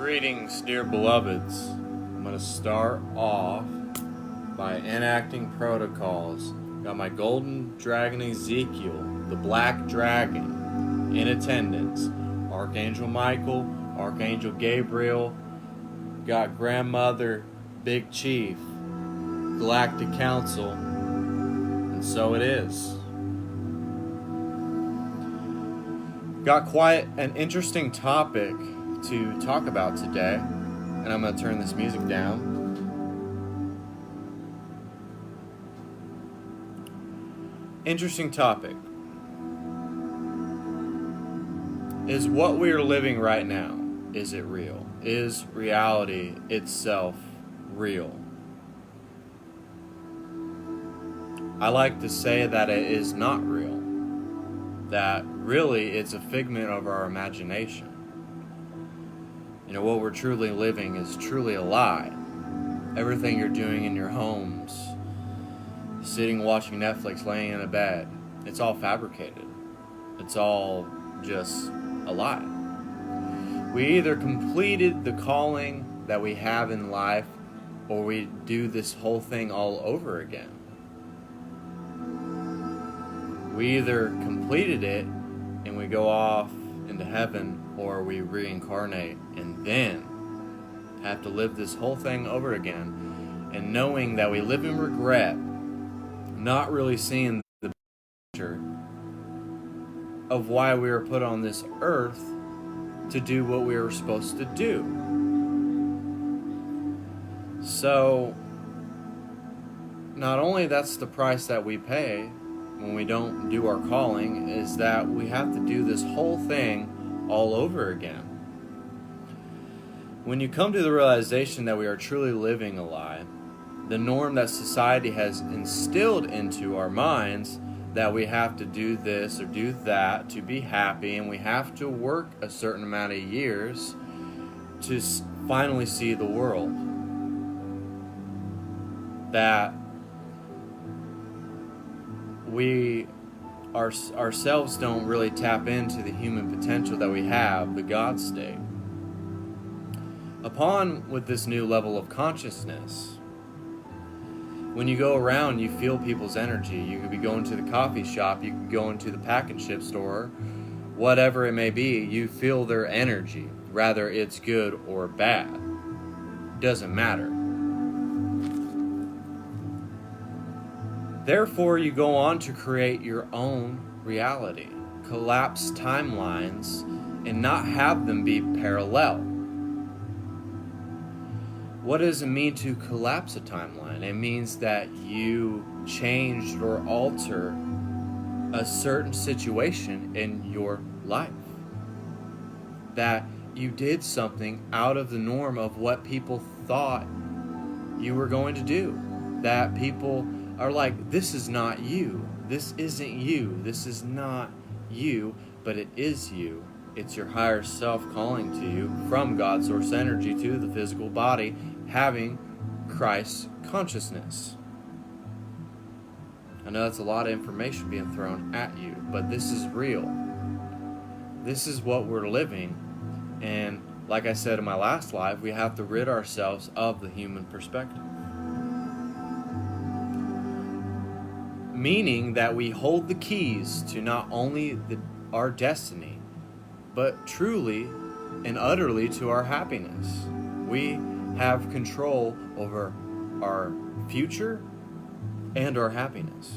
Greetings, dear beloveds. I'm going to start off by enacting protocols. Got my golden dragon Ezekiel, the black dragon, in attendance. Archangel Michael, Archangel Gabriel, got grandmother Big Chief, Galactic Council, and so it is. Got quite an interesting topic to talk about today, and I'm going to turn this music down. Interesting topic. Is what we are living right now, is it real? Is reality itself real? I like to say that it is not real. That really it's a figment of our imagination. You know, what we're truly living is truly a lie. Everything you're doing in your homes, sitting watching Netflix, laying in a bed, it's all fabricated. It's all just a lie. We either completed the calling that we have in life, or we do this whole thing all over again. We either completed it and we go off into heaven, or we reincarnate and then have to live this whole thing over again, and knowing that we live in regret, not really seeing the picture of why we were put on this earth to do what we were supposed to do. So not only that's the price that we pay when we don't do our calling, is that we have to do this whole thing all over again. When you come to the realization that we are truly living a lie, the norm that society has instilled into our minds that we have to do this or do that to be happy, and we have to work a certain amount of years to finally see the world, that we ourselves don't really tap into the human potential that we have, the God state. Upon with this new level of consciousness, when you go around, you feel people's energy. You could be going to the coffee shop, you could go into the package ship store, whatever it may be, you feel their energy, whether it's good or bad. Doesn't matter. Therefore, you go on to create your own reality, collapse timelines, and not have them be parallel. What does it mean to collapse a timeline? It means that you changed or alter a certain situation in your life. That you did something out of the norm of what people thought you were going to do. That people are like, this is not you. This isn't you. This is not you, but it is you. It's your higher self calling to you from God's source energy to the physical body, having Christ's consciousness. I know that's a lot of information being thrown at you, but this is real. This is what we're living. And like I said in my last live, we have to rid ourselves of the human perspective. Meaning that we hold the keys to not only our destiny, but truly and utterly to our happiness. We have control over our future and our happiness.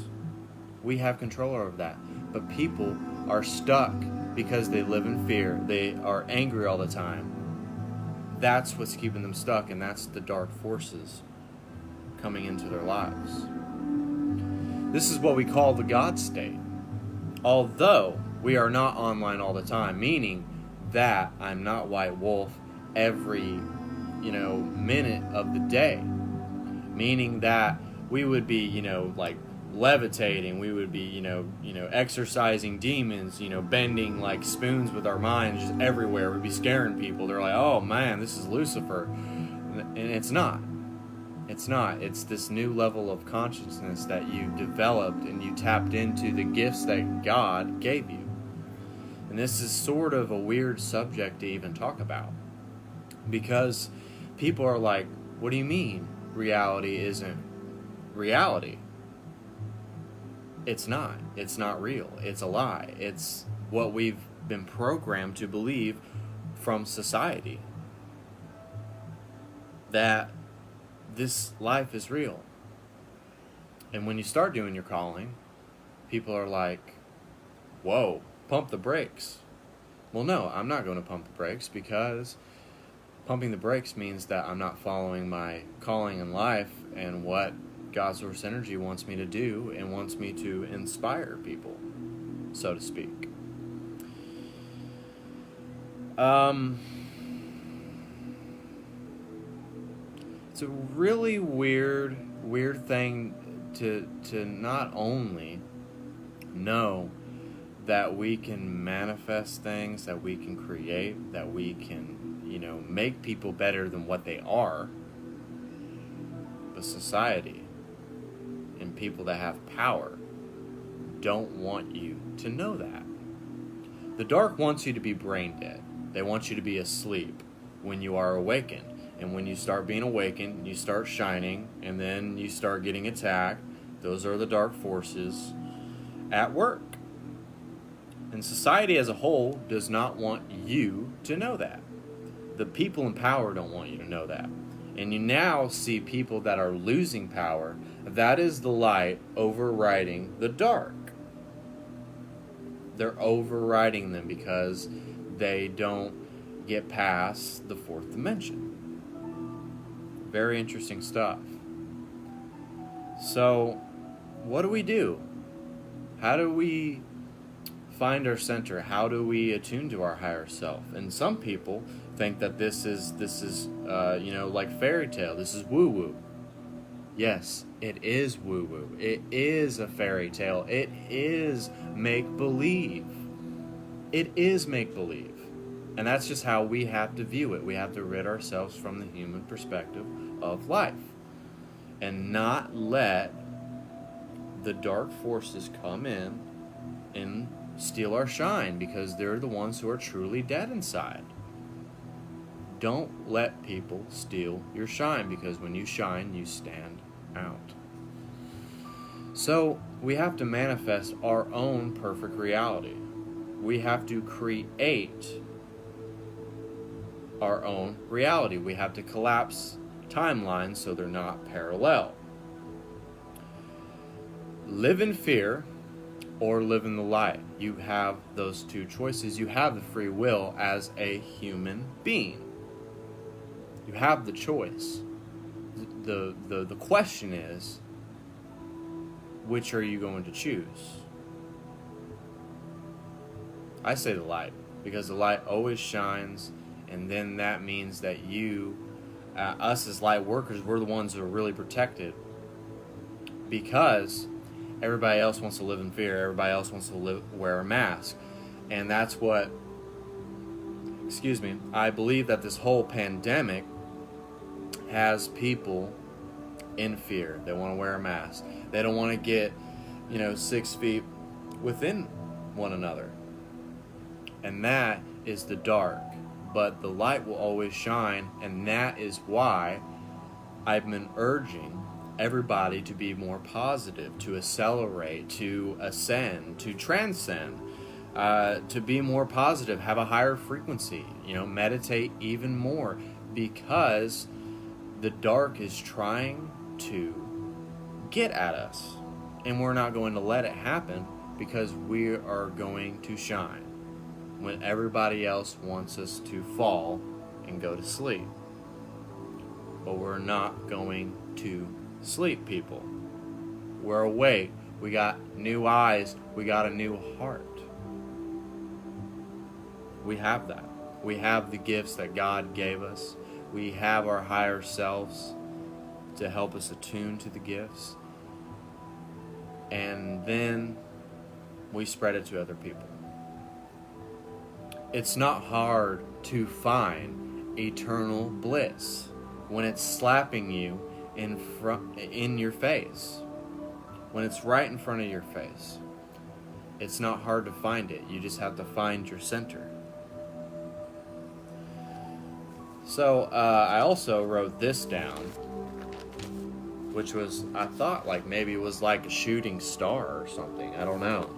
We have control over that. But people are stuck because they live in fear. They are angry all the time. That's what's keeping them stuck, and that's the dark forces coming into their lives. This is what we call the God state. Although we are not online all the time, meaning that I'm not White Wolf every, minute of the day. Meaning that we would be, like levitating, we would be, exercising demons, bending like spoons with our minds just everywhere. We'd be scaring people. They're like, oh man, this is Lucifer. And it's not. It's not. It's this new level of consciousness that you developed, and you tapped into the gifts that God gave you. And this is sort of a weird subject to even talk about. Because people are like, what do you mean reality isn't reality? It's not. It's not real. It's a lie. It's what we've been programmed to believe from society. That this life is real. And when you start doing your calling, people are like, whoa, pump the brakes. Well, no, I'm not going to pump the brakes, because pumping the brakes means that I'm not following my calling in life and what God's source energy wants me to do and wants me to inspire people, so to speak. It's a really weird thing to not only know that we can manifest things, that we can create, that we can, make people better than what they are, but society and people that have power don't want you to know that. The dark wants you to be brain dead. They want you to be asleep when you are awakened. And when you start being awakened, you start shining, and then you start getting attacked. Those are the dark forces at work. And society as a whole does not want you to know that. The people in power don't want you to know that. And you now see people that are losing power. That is the light overriding the dark. They're overriding them because they don't get past the fourth dimension. Very interesting stuff. So, what do? How do we find our center? How do we attune to our higher self? And some people think that this is like fairy tale. This is woo-woo. Yes, it is woo-woo. It is a fairy tale. It is make-believe. It is make-believe. And that's just how we have to view it. We have to rid ourselves from the human perspective of life and not let the dark forces come in and steal our shine, because they're the ones who are truly dead inside. Don't let people steal your shine, because when you shine, you stand out. So we have to manifest our own perfect reality. We have to create our own reality. We have to collapse timelines so they're not parallel. Live in fear or live in the light. You have those two choices. You have the free will as a human being. You have the choice. The question is, which are you going to choose? I say the light, because the light always shines, and then that means that us as light workers, we're the ones who are really protected, because everybody else wants to live in fear. Everybody else wants to wear a mask. And that's what, I believe that this whole pandemic has people in fear. They want to wear a mask. They don't want to get, 6 feet within one another. And that is the dark. But the light will always shine, and that is why I've been urging everybody to be more positive, to accelerate, to ascend, to transcend, to be more positive, have a higher frequency, meditate even more, because the dark is trying to get at us, and we're not going to let it happen, because we are going to shine when everybody else wants us to fall and go to sleep. But we're not going to sleep, people. We're awake. We got new eyes. We got a new heart. We have that. We have the gifts that God gave us. We have our higher selves to help us attune to the gifts. And then we spread it to other people. It's not hard to find eternal bliss when it's slapping you in your face. When it's right in front of your face. It's not hard to find it. You just have to find your center. So I also wrote this down, which was, I thought like maybe it was like a shooting star or something. I don't know.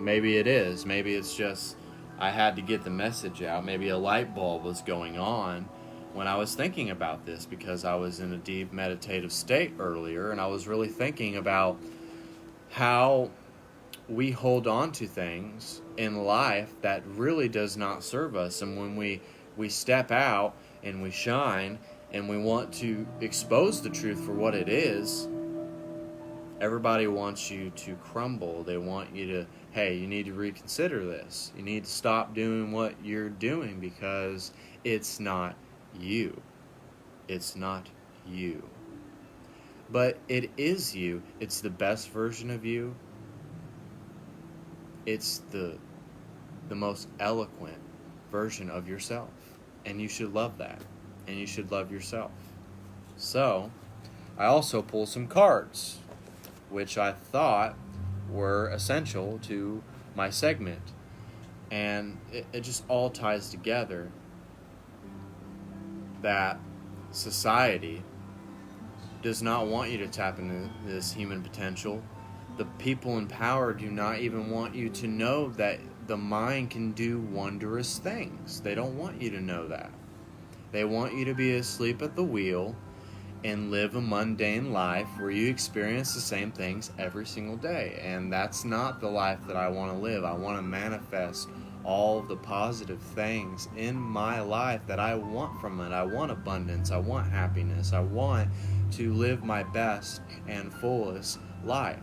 Maybe it is. Maybe it's just I had to get the message out. Maybe a light bulb was going on when I was thinking about this, because I was in a deep meditative state earlier, and I was really thinking about how we hold on to things in life that really does not serve us. And when we step out and we shine and we want to expose the truth for what it is, everybody wants you to crumble. They want you to, hey, you need to reconsider this. You need to stop doing what you're doing because it's not you. It's not you. But it is you. It's the best version of you. It's the most eloquent version of yourself. And you should love that. And you should love yourself. So, I also pulled some cards, which I thought were essential to my segment. And it just all ties together that society does not want you to tap into this human potential. The people in power do not even want you to know that the mind can do wondrous things. They don't want you to know that. They want you to be asleep at the wheel and live a mundane life where you experience the same things every single day. And that's not the life that I want to live. I want to manifest all the positive things in my life that I want from it. I want abundance. I want happiness. I want to live my best and fullest life.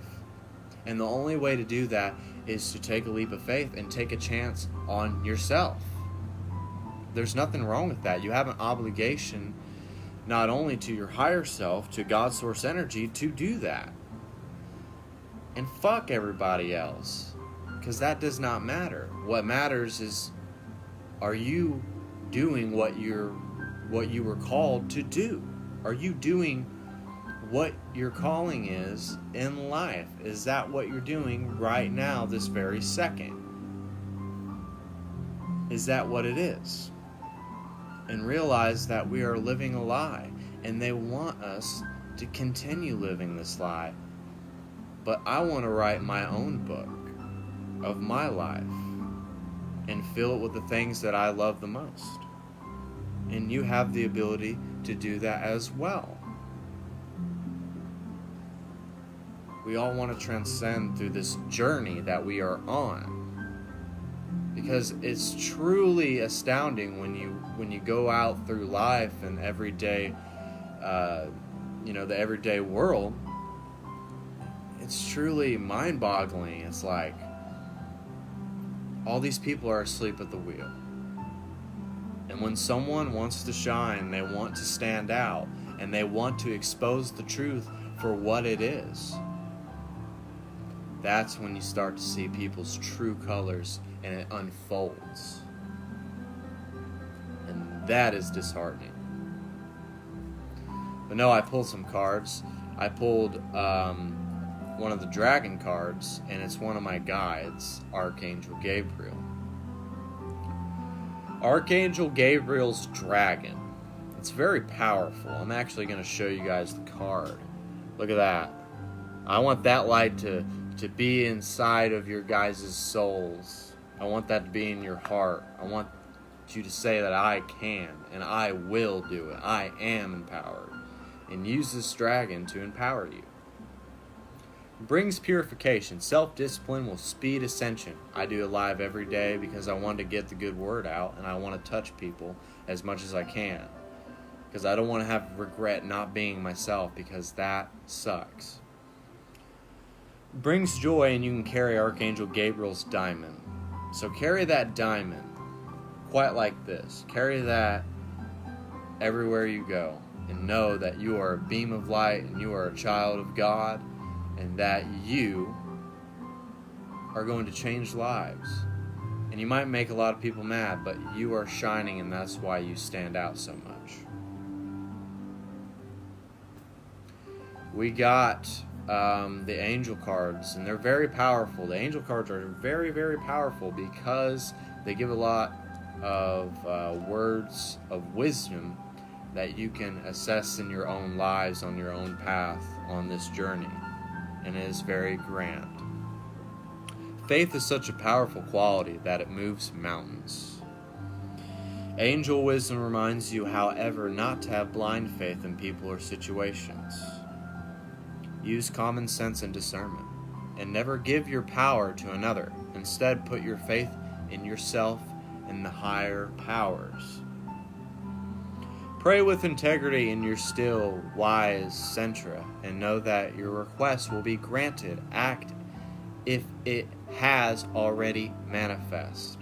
And the only way to do that is to take a leap of faith and take a chance on yourself. There's nothing wrong with that. You have an obligation not only to your higher self, to God's source energy, to do that. And fuck everybody else, because that does not matter. What matters is, are you doing what you were called to do? Are you doing what your calling is in life? Is that what you're doing right now, this very second? Is that what it is? And realize that we are living a lie, and they want us to continue living this lie. But I want to write my own book of my life and fill it with the things that I love the most. And you have the ability to do that as well. We all want to transcend through this journey that we are on. Because it's truly astounding when you go out through life and everyday, the everyday world. It's truly mind-boggling. It's like all these people are asleep at the wheel. And when someone wants to shine, they want to stand out, and they want to expose the truth for what it is, that's when you start to see people's true colors, and it unfolds. And that is disheartening. But no, I pulled some cards. I pulled one of the dragon cards, and it's one of my guides, Archangel Gabriel. Archangel Gabriel's dragon. It's very powerful. I'm actually going to show you guys the card. Look at that. I want that light to be inside of your guys' souls. I want that to be in your heart. I want you to say that I can and I will do it. I am empowered. And use this dragon to empower you. Brings purification. Self-discipline will speed ascension. I do it live every day because I want to get the good word out, and I want to touch people as much as I can. Because I don't want to have regret not being myself, because that sucks. Brings joy, and you can carry Archangel Gabriel's diamond. So carry that diamond quite like this. Carry that everywhere you go, and know that you are a beam of light, and you are a child of God, and that you are going to change lives. And you might make a lot of people mad, but you are shining, and that's why you stand out so much. We got the angel cards, and they're very powerful. The angel cards are very, very powerful because they give a lot of words of wisdom that you can assess in your own lives, on your own path, on this journey. And it is very grand. Faith is such a powerful quality that it moves mountains. Angel wisdom reminds you, however, not to have blind faith in people or situations. Use common sense and discernment, and never give your power to another. Instead, put your faith in yourself and the higher powers. Pray with integrity in your still, wise centra, and know that your request will be granted. Act if it has already manifest.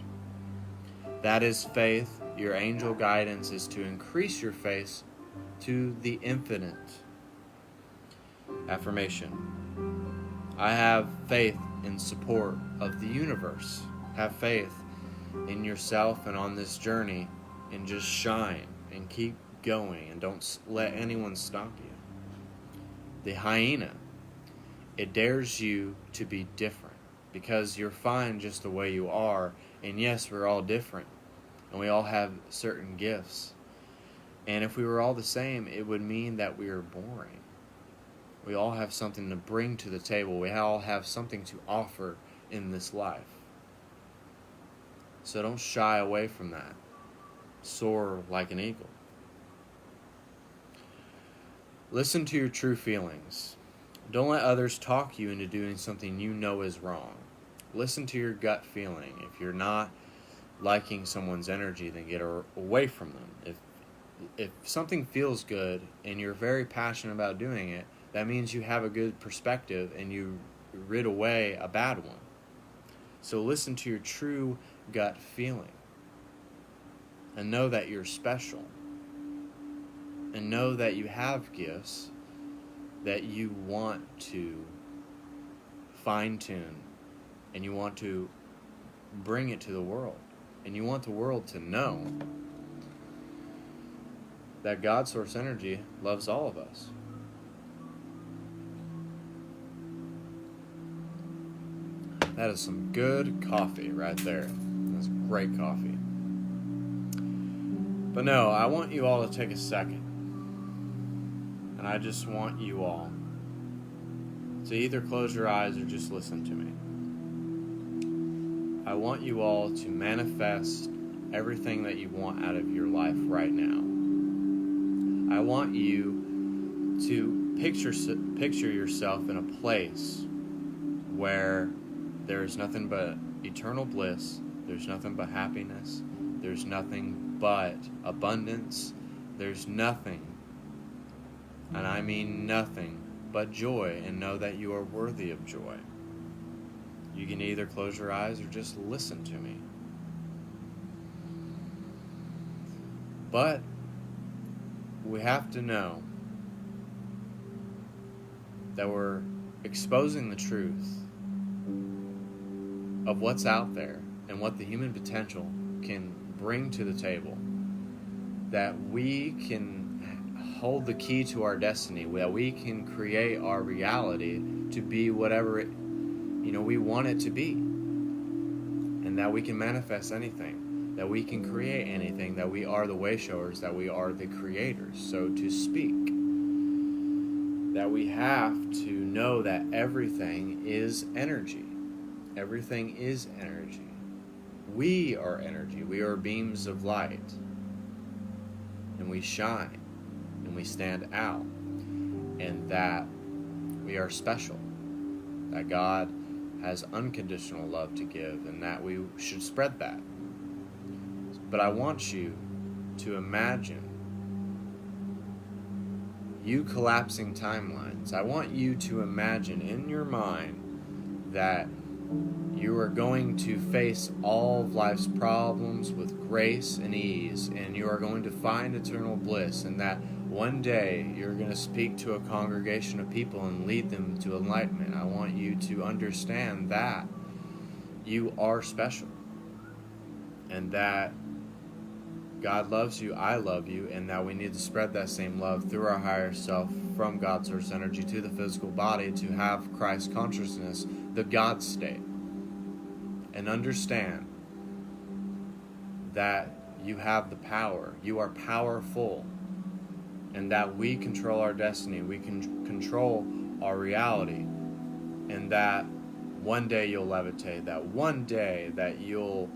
That is faith. Your angel guidance is to increase your faith to the infinite. Affirmation. I have faith in support of the universe. Have faith in yourself and on this journey, and just shine and keep going, and don't let anyone stop you. The hyena. It dares you to be different, because you're fine just the way you are. And yes, we're all different, and we all have certain gifts. And if we were all the same, it would mean that we are boring. We all have something to bring to the table. We all have something to offer in this life. So don't shy away from that. Soar like an eagle. Listen to your true feelings. Don't let others talk you into doing something you know is wrong. Listen to your gut feeling. If you're not liking someone's energy, then get away from them. If something feels good and you're very passionate about doing it, that means you have a good perspective and you rid away a bad one. So listen to your true gut feeling. And know that you're special. And know that you have gifts that you want to fine-tune, and you want to bring it to the world. And you want the world to know that God Source Energy loves all of us. That is some good coffee right there. That's great coffee. But no, I want you all to take a second. And I just want you all to either close your eyes or just listen to me. I want you all to manifest everything that you want out of your life right now. I want you to picture yourself in a place where there's nothing but eternal bliss, there's nothing but happiness, there's nothing but abundance, there's nothing, and I mean nothing, but joy, and know that you are worthy of joy. You can either close your eyes or just listen to me. But we have to know that we're exposing the truth of what's out there and what the human potential can bring to the table. That we can hold the key to our destiny, that we can create our reality to be whatever we want it to be, and that we can manifest anything, that we can create anything, that we are the way showers, that we are the creators, so to speak. That we have to know that everything is energy. Everything is energy. We are energy. We are beams of light, and we shine, and we stand out, and that we are special, that God has unconditional love to give, and that we should spread that. But I want you to imagine you collapsing timelines. I want you to imagine in your mind that you are going to face all of life's problems with grace and ease, and you are going to find eternal bliss, and that one day you're going to speak to a congregation of people and lead them to enlightenment. I want you to understand that you are special, and that God loves you, I love you, and that we need to spread that same love through our higher self from God Source Energy to the physical body to have Christ consciousness, the God state. And understand that you have the power. You are powerful. And that we control our destiny. We can control our reality. And that one day you'll levitate. That one day that you'll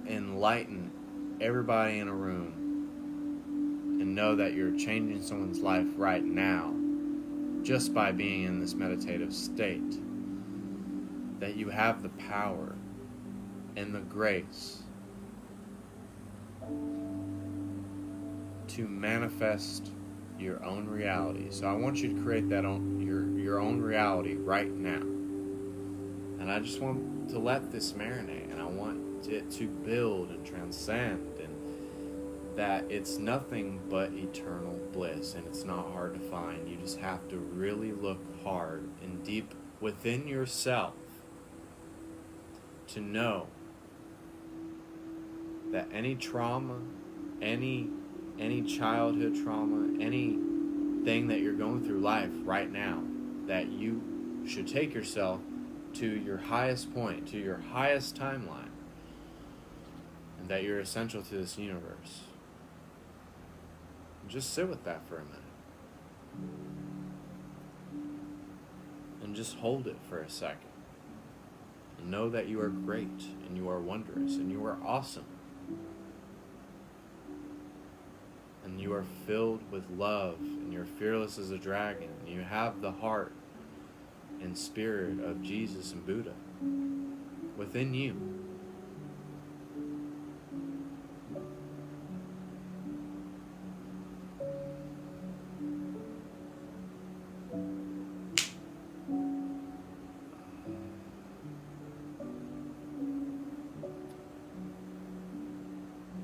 enlighten everybody in a room and know that you're changing someone's life right now just by being in this meditative state. That you have the power and the grace to manifest your own reality. So I want you to create that your own reality right now. And I just want to let this marinate, and I want it to build and transcend, and that it's nothing but eternal bliss, and it's not hard to find. You just have to really look hard and deep within yourself to know that any trauma, any childhood trauma, anything that you're going through life right now, that you should take yourself to your highest point, to your highest timeline, and that you're essential to this universe. And just sit with that for a minute. And just hold it for a second. And know that you are great, and you are wondrous, and you are awesome. And you are filled with love, and you're fearless as a dragon. And you have the heart and spirit of Jesus and Buddha within you.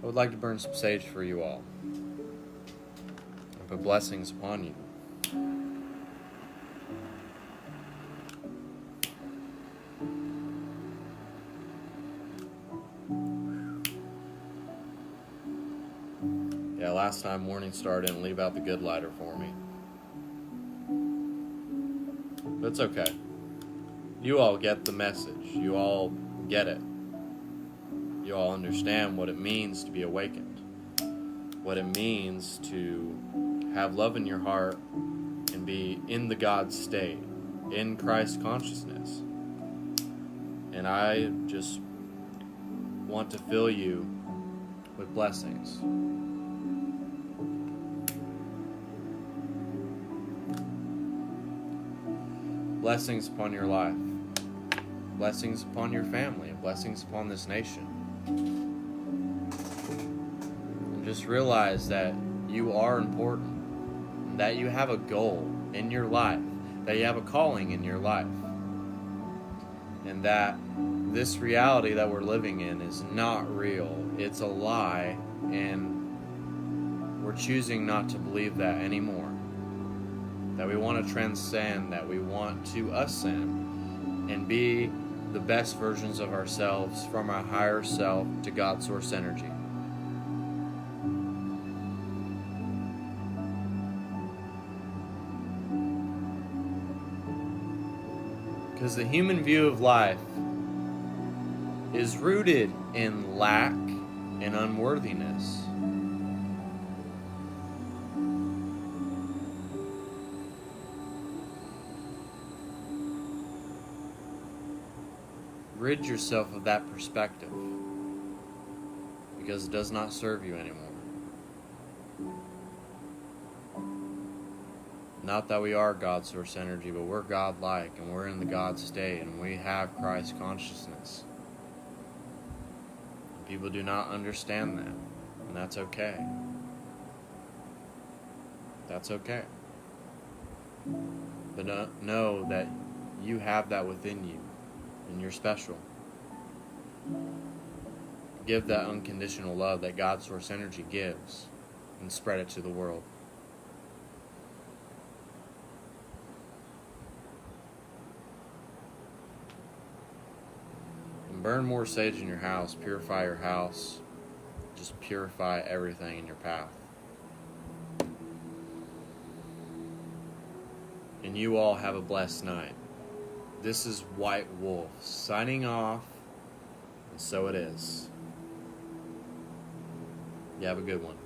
I would like to burn some sage for you all. And put blessings upon you. Yeah, last time MorningStar didn't leave out the good lighter for me. But it's okay. You all get the message. You all get it. You all understand what it means to be awakened. What it means to have love in your heart and be in the God state, in Christ consciousness. And I just want to fill you with blessings. Blessings upon your life. Blessings upon your family. And blessings upon this nation. And just realize that you are important. That you have a goal in your life. That you have a calling in your life. And that this reality that we're living in is not real. It's a lie. And we're choosing not to believe that anymore. That we want to transcend. That we want to ascend. And be the best versions of ourselves from our higher self to God source energy. Because the human view of life is rooted in lack and unworthiness. Rid yourself of that perspective, because it does not serve you anymore. Not that we are God source energy, but we're God-like, and we're in the God state, and we have Christ consciousness. And people do not understand that, and that's okay. That's okay. But know that you have that within you. And you're special. Give that unconditional love that God source energy gives and spread it to the world. And burn more sage in your house. Purify your house. Just purify everything in your path. And you all have a blessed night. This is White Wolf signing off, and so it is. You have a good one.